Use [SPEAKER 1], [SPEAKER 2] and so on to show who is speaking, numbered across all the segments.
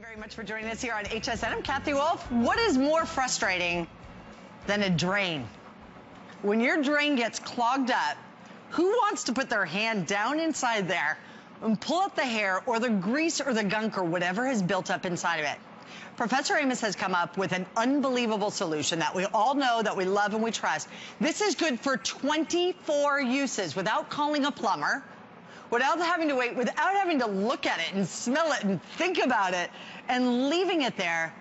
[SPEAKER 1] Very much for joining us here on HSN. I'm Kathy Wolf. What is more frustrating than a drain? When your drain gets clogged up, who wants to put their hand down inside there and pull up the hair or the grease or the gunk or whatever has built up inside of it? Professor Amos has come up with an unbelievable solution that we all know, that we love and we trust. This is good for 24 uses without calling a plumber, without having to wait, without having to look at it and smell it and think about it and leaving it there.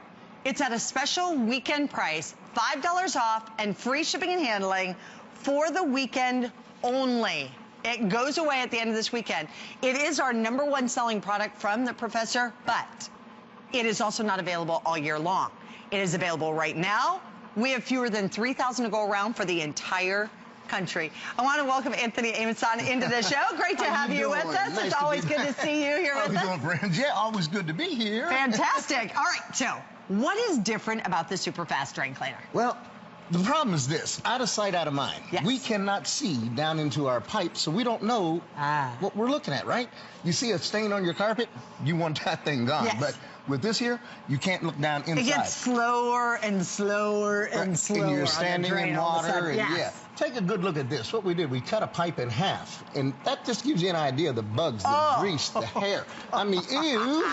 [SPEAKER 1] It's at a special weekend price, $5 off and free shipping and handling for the weekend only. It goes away at the end of this weekend. It is our #1 selling product from the Professor, but it is also not available all year long. It is available right now. We have fewer than 3,000 to go around for the entire country. I want to welcome Anthony Amos into the show. Great to have you with us. It's always good to see you here with us.
[SPEAKER 2] How you doing, friends? Yeah, always good to be here.
[SPEAKER 1] Fantastic. All right, so what is different about the Superfast drain cleaner?
[SPEAKER 2] Well, the problem is this: out of sight, out of mind.
[SPEAKER 1] Yes.
[SPEAKER 2] We cannot see down into our pipes, so we don't know what we're looking at, right? You see a stain on your carpet, you want that thing gone.
[SPEAKER 1] Yes.
[SPEAKER 2] But with this here, you can't look down inside.
[SPEAKER 1] It gets slower and slower and slower.
[SPEAKER 2] And you're standing in water. And
[SPEAKER 1] yes.
[SPEAKER 2] Yeah. Take a good look at this. What we did, we cut a pipe in half, and that just gives you an idea of the bugs, the grease, the hair. I mean, ew.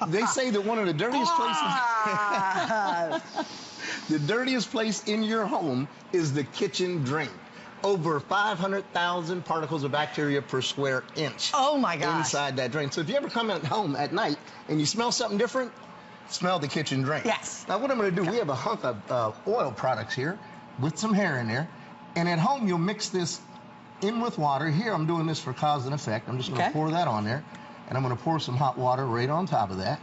[SPEAKER 2] They say that one of the dirtiest places, the dirtiest place in your home is the kitchen drain. Over 500,000 particles of bacteria per square inch.
[SPEAKER 1] Oh my gosh.
[SPEAKER 2] Inside that drain. So if you ever come at home at night and you smell something different, smell the kitchen drain.
[SPEAKER 1] Yes.
[SPEAKER 2] Now what I'm going to do, we have a hunk of oil products here with some hair in there. And at home you'll mix this in with water. Here I'm doing this for cause and effect. I'm just going to pour that on there. And I'm going to pour some hot water right on top of that.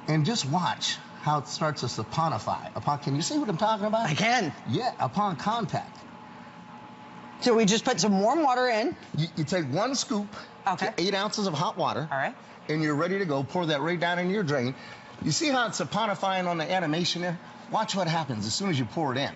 [SPEAKER 2] And just watch how it starts to saponify. Can you see what I'm talking about?
[SPEAKER 1] I can.
[SPEAKER 2] Yeah, upon contact.
[SPEAKER 1] So we just put some warm water in.
[SPEAKER 2] You take 1 scoop to 8 ounces of hot water.
[SPEAKER 1] All right.
[SPEAKER 2] And you're ready to go. Pour that right down in your drain. You see how it's saponifying on the animation there? Watch what happens as soon as you pour it in.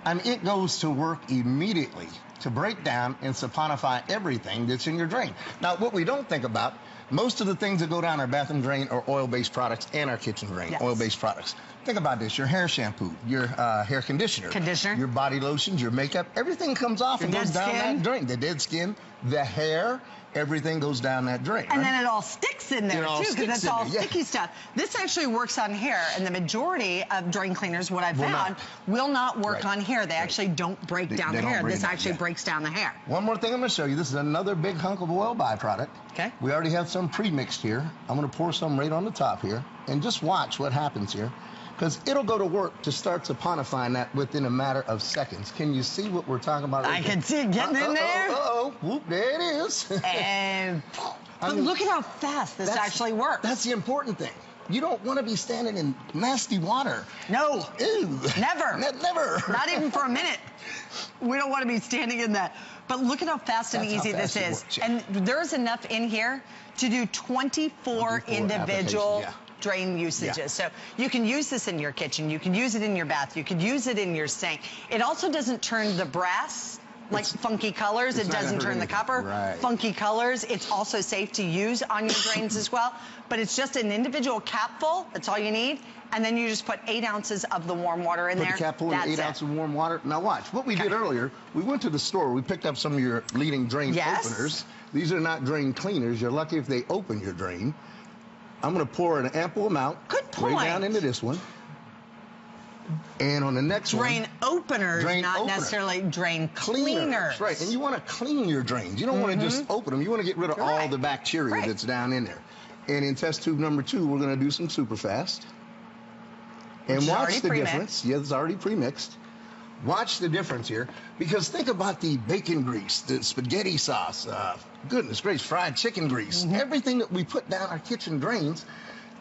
[SPEAKER 2] I mean, it goes to work immediately to break down and saponify everything that's in your drain. Now, what we don't think about, most of the things that go down our bathroom drain are oil-based products and our kitchen drain, oil-based products. Think about this: your hair shampoo, your hair conditioner, your body lotions, your makeup, everything comes off and goes down that drain. The dead skin, the hair, everything goes down that drain.
[SPEAKER 1] And then it all sticks in there too, because that's all sticky stuff. This actually works on hair, and the majority of drain cleaners, what I've found, will not work on hair. They actually don't break down the hair. This actually breaks down the hair.
[SPEAKER 2] One more thing I'm going to show you. This is another big hunk of oil byproduct.
[SPEAKER 1] Okay.
[SPEAKER 2] We already have some pre-mixed here. I'm going to pour some right on the top here, and just watch what happens here, because it'll go to work to start saponifying that within a matter of seconds. Can you see what we're talking about?
[SPEAKER 1] I can see it getting in there.
[SPEAKER 2] Whoop, there it is.
[SPEAKER 1] And but look at how fast this actually works.
[SPEAKER 2] That's the important thing. You don't want to be standing in nasty water.
[SPEAKER 1] No.
[SPEAKER 2] Ew.
[SPEAKER 1] Never.
[SPEAKER 2] Never.
[SPEAKER 1] Not even for a minute. We don't want to be standing in that. But look at how fast and easy this is. And there's enough in here to do 24 individual drain usages. So you can use this in your kitchen, you can use it in your bath, you can use it in your sink. It also doesn't turn the brass like funky colors. It doesn't turn the copper funky colors. It's also safe to use on your drains as well. But it's just an individual capful. That's all you need. And then you just put 8 ounces of the warm water in there.
[SPEAKER 2] Put the capful in 8 ounces of warm water. Now watch. What we did earlier, we went to the store. We picked up some of your leading drain openers. These are not drain cleaners. You're lucky if they open your drain. I'm going to pour an ample amount right down into this one. And on the next
[SPEAKER 1] drain openers, not necessarily drain cleaners.
[SPEAKER 2] Right, and you want to clean your drains. You don't want to just open them. You want to get rid of all the bacteria that's down in there. And in test tube number 2, we're going to do some Superfast. And watch the difference. Yeah, it's already pre-mixed. Watch the difference here, because think about the bacon grease, the spaghetti sauce, goodness gracious, fried chicken grease, everything that we put down our kitchen drains.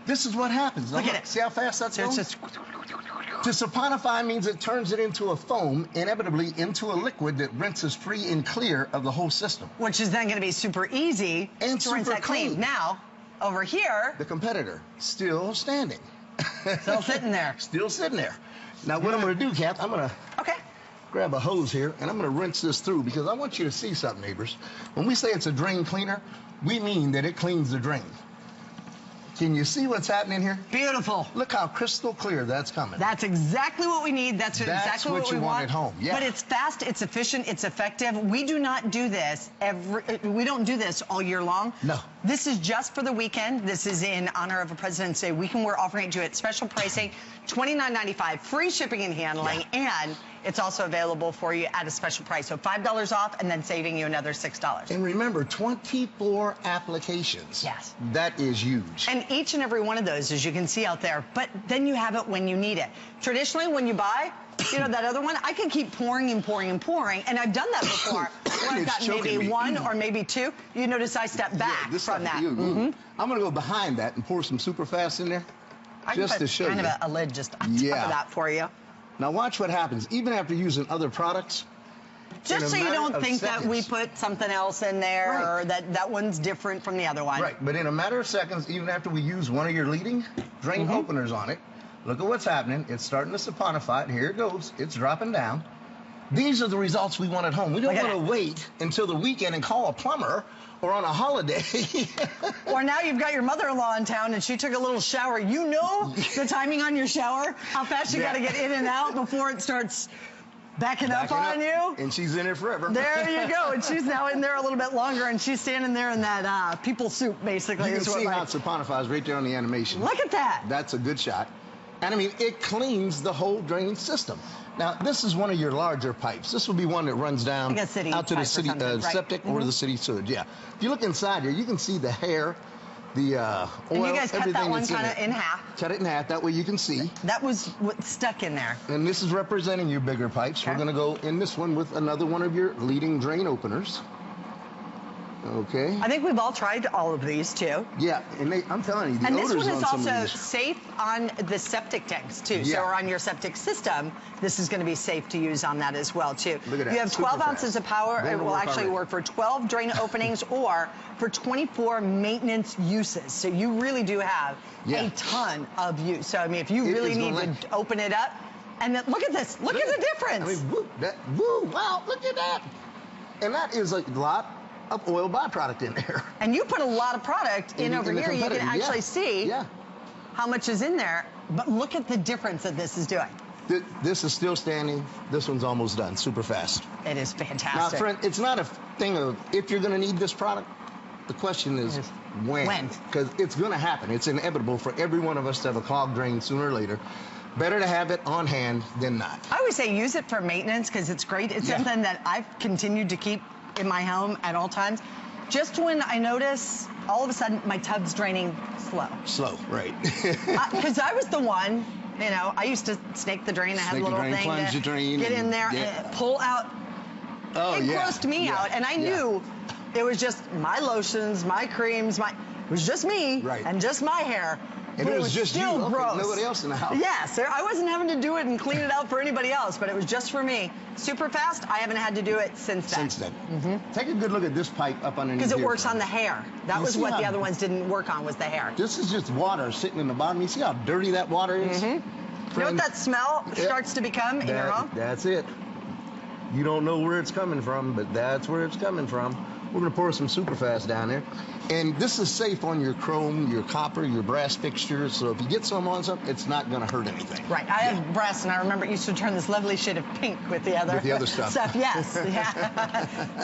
[SPEAKER 2] This is what happens.
[SPEAKER 1] Look at it.
[SPEAKER 2] See how fast that's going? To saponify means it turns it into a foam, inevitably into a liquid that rinses free and clear of the whole system.
[SPEAKER 1] Which is then going to be super easy
[SPEAKER 2] and
[SPEAKER 1] to rinse that clean. Now, over here,
[SPEAKER 2] the competitor, still standing.
[SPEAKER 1] Still sitting there.
[SPEAKER 2] Still sitting there. Now, what I'm going to do, Kath, I'm going to grab a hose here, and I'm going to rinse this through, because I want you to see something, neighbors. When we say it's a drain cleaner, we mean that it cleans the drain. Can you see what's happening here?
[SPEAKER 1] Beautiful.
[SPEAKER 2] Look how crystal clear that's coming.
[SPEAKER 1] That's exactly what we need. That's exactly what we want
[SPEAKER 2] at home. Yeah.
[SPEAKER 1] But it's fast, it's efficient, it's effective. We do not do this we don't do this all year long.
[SPEAKER 2] No.
[SPEAKER 1] This is just for the weekend. This is in honor of a President's Day weekend. We're offering it to you at special pricing, $29.95, free shipping and handling, and it's also available for you at a special price. So $5 off and then saving you another $6.
[SPEAKER 2] And remember, 24 applications.
[SPEAKER 1] Yes.
[SPEAKER 2] That is huge.
[SPEAKER 1] And each and every one of those, as you can see out there, but then you have it when you need it. Traditionally, when you buy, you know, that other one, I could keep pouring and pouring and pouring, and I've done that before. When I've got maybe one or maybe two, you notice I step back from that.
[SPEAKER 2] I'm going to go behind that and pour some Superfast in there, just to show you.
[SPEAKER 1] Kind of a lid just on top of that for you.
[SPEAKER 2] Now watch what happens, even after using other products.
[SPEAKER 1] Just so you don't think that we put something else in there or that one's different from the other one.
[SPEAKER 2] Right, but in a matter of seconds, even after we use one of your leading drain openers on it, look at what's happening. It's starting to saponify. Here it goes. It's dropping down. These are the results we want at home. We don't want to wait until the weekend and call a plumber or on a holiday.
[SPEAKER 1] Or now you've got your mother-in-law in town and she took a little shower. You know the timing on your shower, how fast you got to get in and out before it starts backing up on you.
[SPEAKER 2] And she's in there forever.
[SPEAKER 1] There you go. And she's now in there a little bit longer, and she's standing there in that people soup, basically.
[SPEAKER 2] You can see how it saponifies right there on the animation.
[SPEAKER 1] Look at that.
[SPEAKER 2] That's a good shot. And I mean, it cleans the whole drain system. Now, this is one of your larger pipes. This will be one that runs down out to the city septic or the city sewage. Yeah. If you look inside here, you can see the hair, the oil,
[SPEAKER 1] and you guys cut that one kind of in half.
[SPEAKER 2] Cut it in half. That way you can see.
[SPEAKER 1] That was what stuck in there.
[SPEAKER 2] And this is representing your bigger pipes. We're going to go in this one with another one of your leading drain openers. Okay.
[SPEAKER 1] I think we've all tried all of these too.
[SPEAKER 2] Yeah, and I'm telling you, the odors on some of these.
[SPEAKER 1] And this one is also safe on the septic tanks too.
[SPEAKER 2] Yeah.
[SPEAKER 1] So or on your septic system, this is going to be safe to use on that as well too.
[SPEAKER 2] Look at that.
[SPEAKER 1] You have 12 ounces of power. It will actually work for 12 drain openings or for 24 maintenance uses. So you really do have a ton of use. So I mean, if you really need to open it up, and then look at this. Look at the difference.
[SPEAKER 2] I mean, wow, look at that. And that is a lot of oil byproduct in there.
[SPEAKER 1] And you put a lot of product in over here. You can actually see how much is in there. But look at the difference that this is doing.
[SPEAKER 2] This is still standing. This one's almost done. Super fast.
[SPEAKER 1] It is fantastic.
[SPEAKER 2] Now, friend, it's not a thing of if you're going to need this product. The question is when. Because it's going to happen. It's inevitable for every one of us to have a clogged drain sooner or later. Better to have it on hand than not.
[SPEAKER 1] I always say use it for maintenance because it's great. It's something that I've continued to keep in my home at all times. Just when I notice all of a sudden my tub's draining slow.
[SPEAKER 2] Slow, right.
[SPEAKER 1] Because I was the one, you know, I used to snake the drain. I had a little thing to get in there and pull out. It grossed me out. And I knew it was just my lotions, my creams, it was just me and just my hair.
[SPEAKER 2] And it was just you, nobody else in the house.
[SPEAKER 1] Yes, I wasn't having to do it and clean it out for anybody else, but it was just for me. Super fast, I haven't had to do it since then.
[SPEAKER 2] Take a good look at this pipe up underneath here.
[SPEAKER 1] Because it works on the hair. That was what the other ones didn't work on, was the hair.
[SPEAKER 2] This is just water sitting in the bottom. You see how dirty that water is?
[SPEAKER 1] You know what that smell starts to become in your home?
[SPEAKER 2] That's it. You don't know where it's coming from, but that's where it's coming from. We're going to pour some Superfast down there. And this is safe on your chrome, your copper, your brass fixtures. So if you get some on something, it's not going to hurt anything.
[SPEAKER 1] Right. I have brass, and I remember it used to turn this lovely shade of pink with the other stuff. Yes.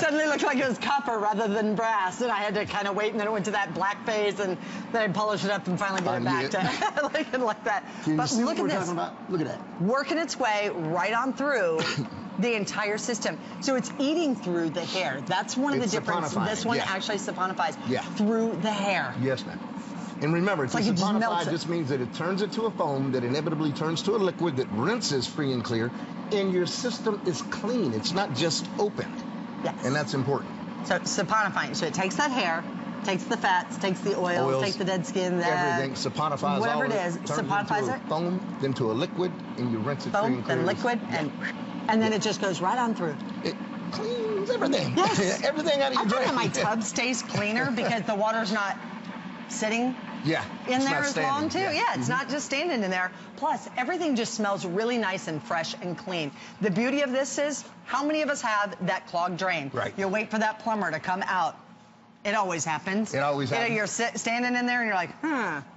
[SPEAKER 1] Suddenly looked like it was copper rather than brass, and I had to kind of wait, and then it went to that black phase, and then I'd polish it up and finally get it back to looking like that. But look at this.
[SPEAKER 2] Look at that.
[SPEAKER 1] Working its way right on through the entire system. So it's eating through the hair. That's one of the differences. This one actually saponifies through the hair.
[SPEAKER 2] Yes, ma'am. And remember, it's saponify just means that it turns it to a foam that inevitably turns to a liquid that rinses free and clear, and your system is clean. It's not just opened.
[SPEAKER 1] Yes.
[SPEAKER 2] And that's important.
[SPEAKER 1] So saponifying. So it takes that hair, takes the fats, takes the oils, takes the dead skin,
[SPEAKER 2] everything, saponifies
[SPEAKER 1] whatever
[SPEAKER 2] all
[SPEAKER 1] it is, saponifies it.
[SPEAKER 2] Foam, then to a liquid, and you rinse it free and clear.
[SPEAKER 1] Then liquid, and then it just goes right on through.
[SPEAKER 2] It cleans everything.
[SPEAKER 1] Yes.
[SPEAKER 2] Everything out of your drain.
[SPEAKER 1] I find that my tub stays cleaner because the water's not sitting in there as long, too. It's not just standing in there. Plus, everything just smells really nice and fresh and clean. The beauty of this is, how many of us have that clogged drain?
[SPEAKER 2] Right.
[SPEAKER 1] You'll wait for that plumber to come out It always happens.
[SPEAKER 2] It always happens.
[SPEAKER 1] You know, you're standing in there and you're like,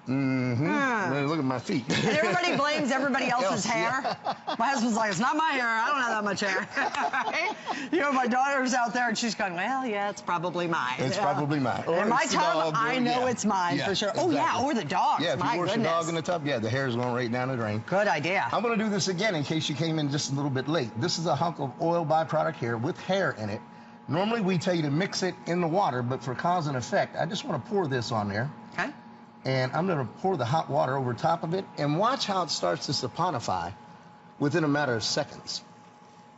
[SPEAKER 2] Look at my feet.
[SPEAKER 1] And everybody blames everybody else's hair.
[SPEAKER 2] Yeah.
[SPEAKER 1] My husband's like, it's not my hair. I don't have that much hair. Right? You know, my daughter's out there and she's going, well, yeah, it's probably mine.
[SPEAKER 2] It's probably mine.
[SPEAKER 1] Or in my tub, I know it's mine for sure.
[SPEAKER 2] Exactly.
[SPEAKER 1] Oh, yeah, or the dog's.
[SPEAKER 2] Yeah, if
[SPEAKER 1] my
[SPEAKER 2] you wash
[SPEAKER 1] goodness.
[SPEAKER 2] your dog in the tub, yeah, the hair is going right down the drain.
[SPEAKER 1] Good idea.
[SPEAKER 2] I'm going to do this again in case you came in just a little bit late. This is a hunk of oil byproduct here with hair in it. Normally, we tell you to mix it in the water, but for cause and effect, I just want to pour this on there.
[SPEAKER 1] Okay.
[SPEAKER 2] And I'm going to pour the hot water over top of it, and watch how it starts to saponify within a matter of seconds.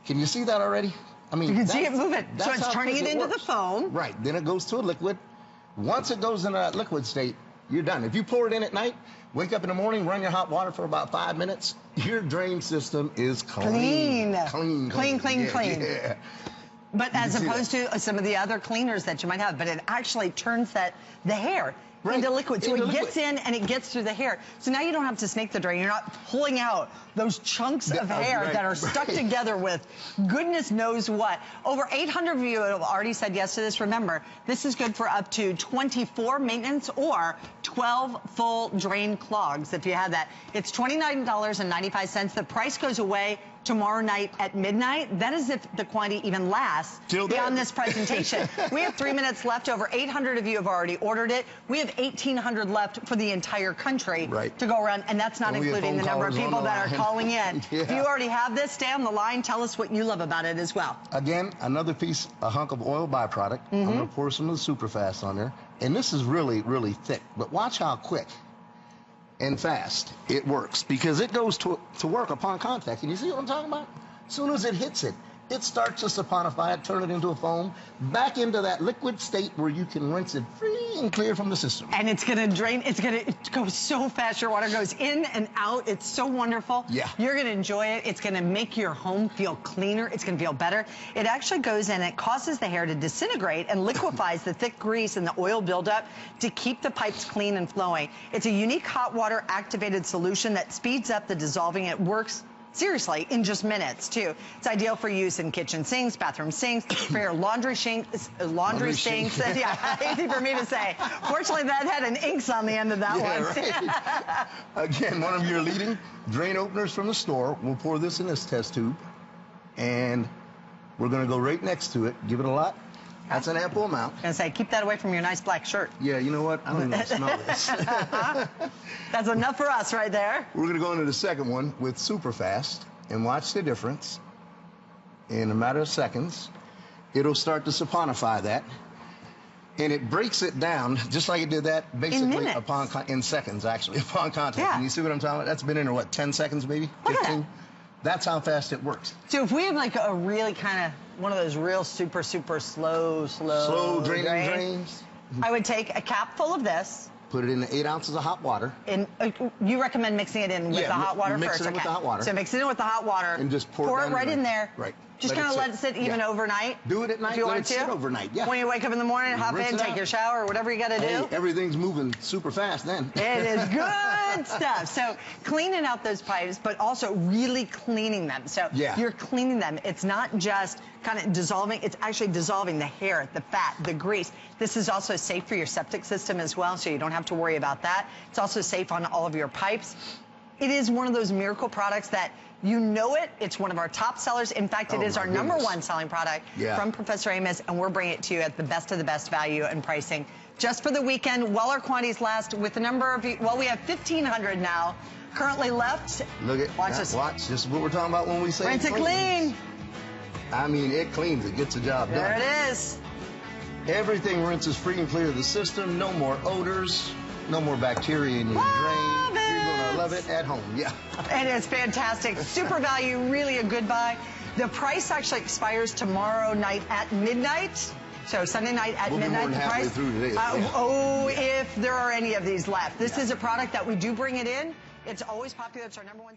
[SPEAKER 2] Can you see that already? I mean,
[SPEAKER 1] you can see it moving. So it's turning it into the foam.
[SPEAKER 2] Right. Then it goes to a liquid. Once it goes into that liquid state, you're done. If you pour it in at night, wake up in the morning, run your hot water for about 5 minutes, your drain system is clean. Clean. Yeah.
[SPEAKER 1] But as opposed to some of the other cleaners that you might have, but it actually turns the hair into liquid. So it gets in and it gets through the hair. So now you don't have to snake the drain. You're not pulling out those chunks of hair that are stuck together with goodness knows what. Over 800 of you have already said yes to this. Remember, this is good for up to 24 maintenance or 12 full drain clogs if you have that. It's $29.95. The price goes away tomorrow night at midnight. That is if the quantity even lasts beyond this presentation. We have 3 minutes left. Over 800 of you have already ordered it. We have 1,800 left for the entire country to go around, and that's not including the number of people that are calling in. If you already have this, stay on the line. Tell us what you love about it as well.
[SPEAKER 2] Again, another piece, a hunk of oil byproduct. I'm going to pour some of the Superfast on there. And this is really, really thick. But watch how quick and fast it works, because it goes to work upon contact. And you see what I'm talking about? As soon as it hits it, it starts to saponify it, turn it into a foam, back into that liquid state where you can rinse it free and clear from the system.
[SPEAKER 1] And it's going to drain. It goes so fast. Your water goes in and out. It's so wonderful.
[SPEAKER 2] Yeah.
[SPEAKER 1] You're going to enjoy it. It's going to make your home feel cleaner. It's going to feel better. It actually goes in. It causes the hair to disintegrate and liquefies the thick grease and the oil buildup to keep the pipes clean and flowing. It's a unique hot water activated solution that speeds up the dissolving. It works seriously in just minutes too. It's ideal for use in kitchen sinks, bathroom sinks, for your laundry sinks. Yeah, easy for me to say. Fortunately, that had an inks on the end of that one.
[SPEAKER 2] Right. Again, one of your leading drain openers from the store. We'll pour this in this test tube, and we're going to go right next to it. Give it a lot. That's an ample amount.
[SPEAKER 1] I was going to say, keep that away from your nice black shirt.
[SPEAKER 2] Yeah, you know what? I don't even smell this.
[SPEAKER 1] That's enough for us right there.
[SPEAKER 2] We're going to go into the second one with Superfast, and watch the difference. In a matter of seconds, it'll start to saponify that, and it breaks it down just like it did that basically in seconds, actually, upon contact.
[SPEAKER 1] Yeah.
[SPEAKER 2] And you see what I'm talking about? That's been in there, what, 10 seconds maybe? 15? That's how fast it works.
[SPEAKER 1] So if we have like a really kind of one of those real super slow
[SPEAKER 2] draining drains,
[SPEAKER 1] I would take a cap full of this.
[SPEAKER 2] Put it in 8 ounces of hot water.
[SPEAKER 1] And you recommend mixing it in with the hot water
[SPEAKER 2] mix
[SPEAKER 1] first?
[SPEAKER 2] It in with the hot water.
[SPEAKER 1] So mix it in with the hot water.
[SPEAKER 2] And just pour
[SPEAKER 1] it right in there.
[SPEAKER 2] Right.
[SPEAKER 1] Just kind of let it sit even overnight.
[SPEAKER 2] Do it at night.
[SPEAKER 1] If you want to.
[SPEAKER 2] Sit overnight. Yeah.
[SPEAKER 1] When you wake up in the morning, hop in, take your shower, whatever you got to do.
[SPEAKER 2] Everything's moving super fast then.
[SPEAKER 1] It is good stuff. So cleaning out those pipes, but also really cleaning them. So you're cleaning them. It's not just kind of dissolving. It's actually dissolving the hair, the fat, the grease. This is also safe for your septic system as well, so you don't have to worry about that. It's also safe on all of your pipes. It is one of those miracle products that you know it. It's one of our top sellers. In fact, it is our #1 selling product from Professor Amos, and we're bringing it to you at the best of the best value and pricing. Just for the weekend, while our quantities last, with the number of, well, we have 1,500 now currently left.
[SPEAKER 2] Look at, watch this. Watch, this is what we're talking about when we say
[SPEAKER 1] rinse it clean.
[SPEAKER 2] I mean, it cleans, it gets the job done.
[SPEAKER 1] There it is.
[SPEAKER 2] Everything rinses free and clear of the system. No more odors, no more bacteria in your drain. You're going to love it at home. Yeah.
[SPEAKER 1] It is fantastic. Super value, really a good buy. The price actually expires tomorrow night at midnight. So Sunday night at midnight,
[SPEAKER 2] the price. Through today.
[SPEAKER 1] If there are any of these left. This is a product that we do bring it in. It's always popular. It's our #1 seller.